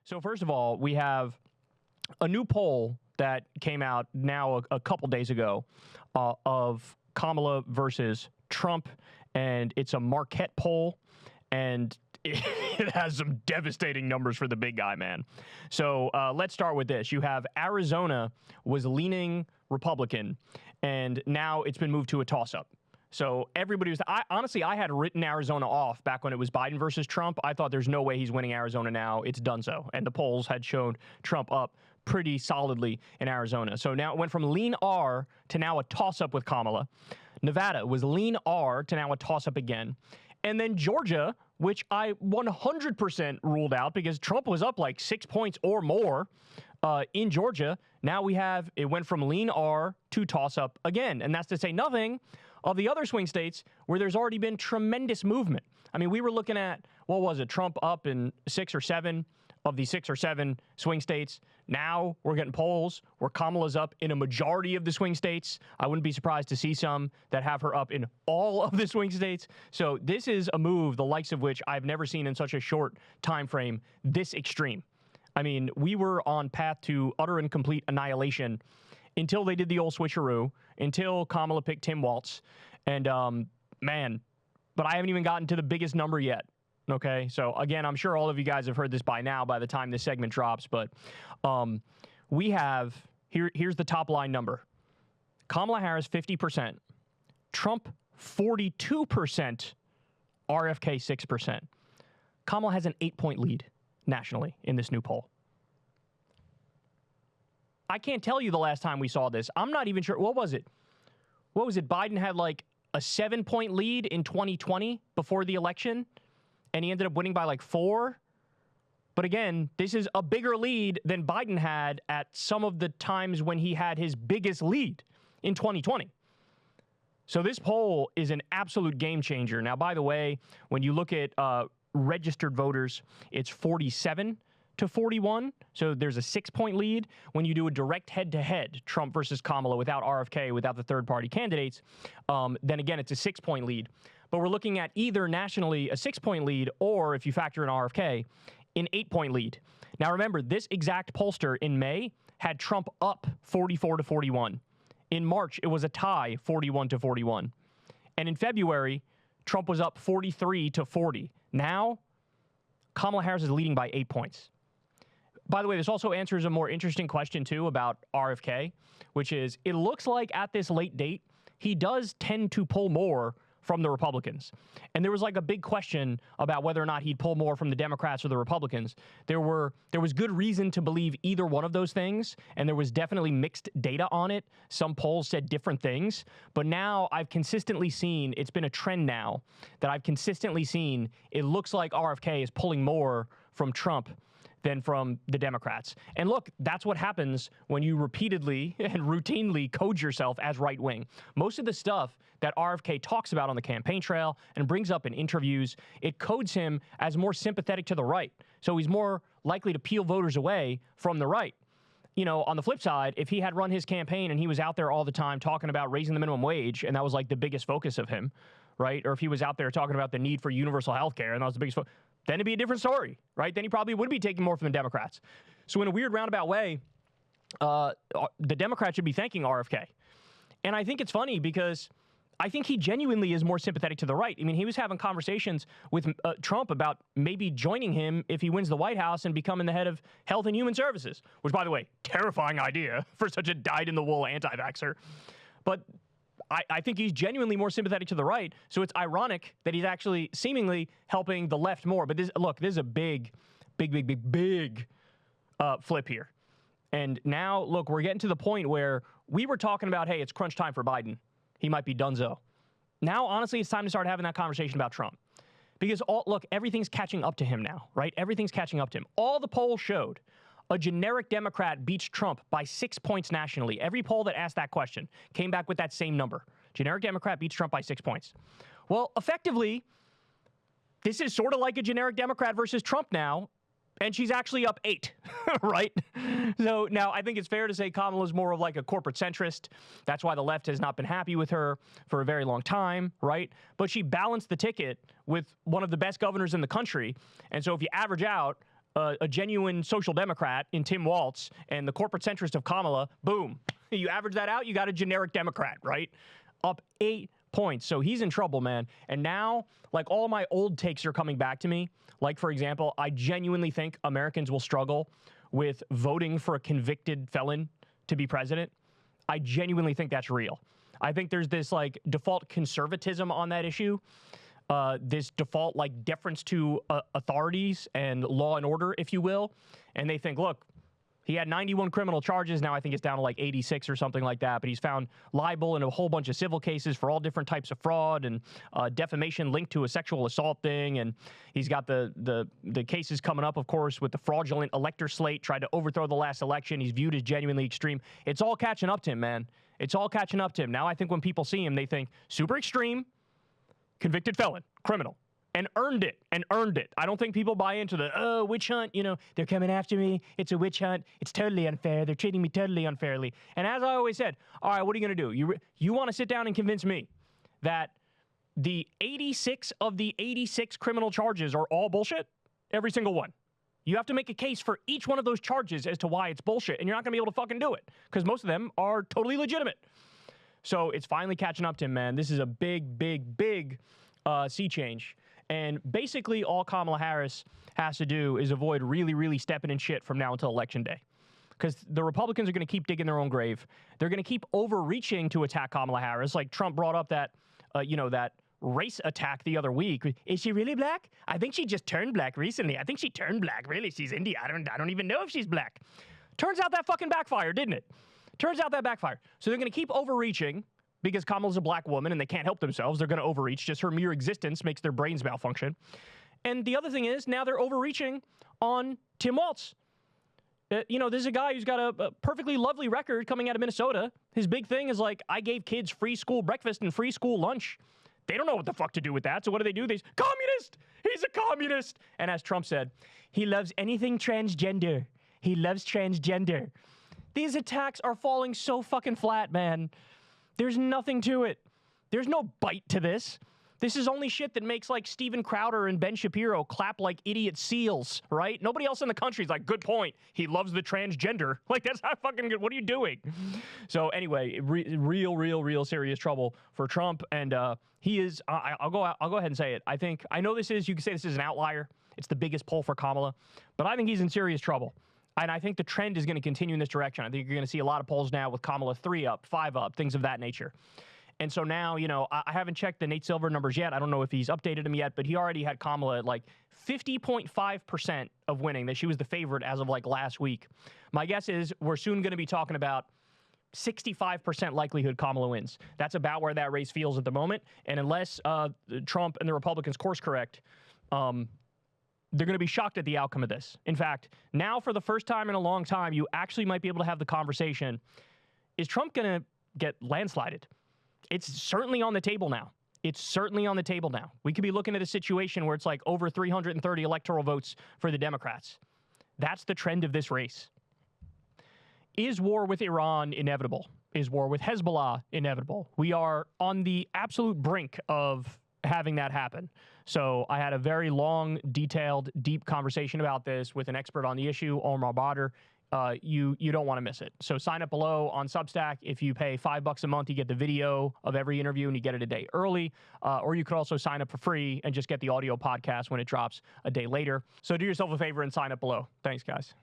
So first of all, we have a new poll that came out now a couple days ago of Kamala versus Trump, and it's a Marquette poll, and it has some devastating numbers for the big guy, man. So let's start with this. You have Arizona was leaning Republican, and now it's been moved to a toss-up. So everybody was, honestly, I had written Arizona off back when it was Biden versus Trump. I thought there's no way he's winning Arizona now. It's done so. And the polls had shown Trump up pretty solidly in Arizona. So now it went from lean R to now a toss-up with Kamala. Nevada was lean R to now a toss-up again. And then Georgia, which I 100% ruled out because Trump was up like 6 points or more in Georgia. Now it went from lean R to toss-up again. And that's to say nothing of the other swing states where there's already been tremendous movement. I mean, we were looking at, what was it, Trump up in 6 or 7 of the 6 or 7 swing states. Now we're getting polls where Kamala's up in a majority of the swing states. I wouldn't be surprised to see some that have her up in all of the swing states. So this is a move, the likes of which I've never seen in such a short time frame, this extreme. I mean, we were on path to utter and complete annihilation until they did the old switcheroo, until Kamala picked Tim Walz. And, man, but I haven't even gotten to the biggest number yet. Okay, so again, I'm sure all of you guys have heard this by now by the time this segment drops, but we have, here's the top line number. Kamala Harris, 50%. Trump, 42%. RFK, 6%. Kamala has an 8-point lead nationally in this new poll. I can't tell you the last time we saw this. I'm not even sure. What was it? Biden had like a 7-point lead in 2020 before the election, and he ended up winning by like 4. But again, this is a bigger lead than Biden had at some of the times when he had his biggest lead in 2020. So this poll is an absolute game changer. Now, by the way, when you look at registered voters, it's 47 to 41. So there's a 6-point lead. When you do a direct head-to-head, Trump versus Kamala without RFK, without the third-party candidates, then again, it's a 6-point lead. But we're looking at either nationally a 6-point lead, or if you factor in RFK, an 8-point lead. Now remember, this exact pollster in May had Trump up 44 to 41. In March, it was a tie, 41 to 41. And in February, Trump was up 43 to 40. Now, Kamala Harris is leading by 8 points. By the way, this also answers a more interesting question, too, about RFK, which is, it looks like at this late date, he does tend to pull more from the Republicans. And there was like a big question about whether or not he'd pull more from the Democrats or the Republicans. There was good reason to believe either one of those things, and there was definitely mixed data on it. Some polls said different things, but now I've consistently seen, it's been a trend now, that I've consistently seen, it looks like RFK is pulling more from Trump than from the Democrats. And look, that's what happens when you repeatedly and routinely code yourself as right-wing. Most of the stuff that RFK talks about on the campaign trail and brings up in interviews, it codes him as more sympathetic to the right. So he's more likely to peel voters away from the right. You know, on the flip side, if he had run his campaign and he was out there all the time talking about raising the minimum wage, and that was like the biggest focus of him, right? Or if he was out there talking about the need for universal health care, and that was the biggest focus, then it'd be a different story, right? Then he probably would be taking more from the Democrats. So in a weird roundabout way, the Democrats should be thanking RFK. And I think it's funny because I think he genuinely is more sympathetic to the right. I mean, he was having conversations with Trump about maybe joining him if he wins the White House and becoming the head of Health and Human Services, which, by the way, terrifying idea for such a dyed-in-the-wool anti-vaxxer. But I think he's genuinely more sympathetic to the right, so it's ironic that he's actually seemingly helping the left more. But this is a big flip here. And now, look, we're getting to the point where we were talking about, hey, it's crunch time for Biden. He might be donezo. Now, honestly, it's time to start having that conversation about Trump. Because, look, everything's catching up to him now, right? Everything's catching up to him. All the polls showed a generic Democrat beats Trump by 6 points nationally. Every poll that asked that question came back with that same number. Generic Democrat beats Trump by 6 points. Well, effectively, this is sort of like a generic Democrat versus Trump now, and she's actually up 8, right? So now I think it's fair to say Kamala's more of like a corporate centrist. That's why the left has not been happy with her for a very long time, right? But she balanced the ticket with one of the best governors in the country. And so if you average out a genuine social democrat in Tim Walz and the corporate centrist of Kamala, boom. You average that out, you got a generic Democrat, right? Up 8 points. So he's in trouble, man. And now, like, all my old takes are coming back to me. Like, for example, I genuinely think Americans will struggle with voting for a convicted felon to be president. I genuinely think that's real. I think there's this, like, default conservatism on that issue. This default, like, deference to authorities and law and order, if you will. And they think, look, he had 91 criminal charges. Now I think it's down to like 86 or something like that. But he's found liable in a whole bunch of civil cases for all different types of fraud and defamation linked to a sexual assault thing. And he's got the cases coming up, of course, with the fraudulent elector slate, tried to overthrow the last election. He's viewed as genuinely extreme. It's all catching up to him, man. It's all catching up to him. Now I think when people see him, they think super extreme, convicted felon, criminal. And earned it. I don't think people buy into the, witch hunt, you know, they're coming after me. It's a witch hunt. It's totally unfair. They're treating me totally unfairly. And as I always said, all right, what are you going to do? You want to sit down and convince me that the 86 of the 86 criminal charges are all bullshit? Every single one. You have to make a case for each one of those charges as to why it's bullshit. And you're not going to be able to fucking do it because most of them are totally legitimate. So it's finally catching up to him, man. This is a big, big, big sea change. And basically all Kamala Harris has to do is avoid really, really stepping in shit from now until Election Day. Because the Republicans are going to keep digging their own grave. They're going to keep overreaching to attack Kamala Harris. Like Trump brought up that, that race attack the other week. Is she really black? I think she just turned black recently. I think she turned black. Really, she's Indian. I don't even know if she's black. Turns out that fucking backfired, didn't it? Turns out that backfired. So they're going to keep overreaching. Because Kamala's a black woman and they can't help themselves. They're going to overreach. Just her mere existence makes their brains malfunction. And the other thing is, now they're overreaching on Tim Walz. This is a guy who's got a perfectly lovely record coming out of Minnesota. His big thing is like, I gave kids free school breakfast and free school lunch. They don't know what the fuck to do with that. So what do? They communist! He's a communist! And as Trump said, he loves anything transgender. He loves transgender. These attacks are falling so fucking flat, man. There's nothing to it. There's no bite to this. This is only shit that makes like Steven Crowder and Ben Shapiro clap like idiot seals, right? Nobody else in the country is like, good point. He loves the transgender. Like, that's not fucking good. What are you doing? So anyway, real serious trouble for Trump. And he is, I'll go ahead and say it. I know you can say this is an outlier. It's the biggest poll for Kamala, but I think he's in serious trouble. And I think the trend is going to continue in this direction. I think you're going to see a lot of polls now with Kamala 3 up, 5 up, things of that nature. And so now, I haven't checked the Nate Silver numbers yet. I don't know if he's updated them yet, but he already had Kamala at like 50.5% of winning, that she was the favorite as of like last week. My guess is we're soon going to be talking about 65% likelihood Kamala wins. That's about where that race feels at the moment. And unless Trump and the Republicans course correct, they're going to be shocked at the outcome of this. In fact, now for the first time in a long time, you actually might be able to have the conversation, is Trump going to get landslided? It's certainly on the table now. It's certainly on the table now. We could be looking at a situation where it's like over 330 electoral votes for the Democrats. That's the trend of this race. Is war with Iran inevitable? Is war with Hezbollah inevitable? We are on the absolute brink of having that happen. So I had a very long, detailed, deep conversation about this with an expert on the issue, Omar Badr. You don't want to miss it. So sign up below on Substack. If you pay $5 a month, you get the video of every interview and you get it a day early. Or you could also sign up for free and just get the audio podcast when it drops a day later. So do yourself a favor and sign up below. Thanks, guys.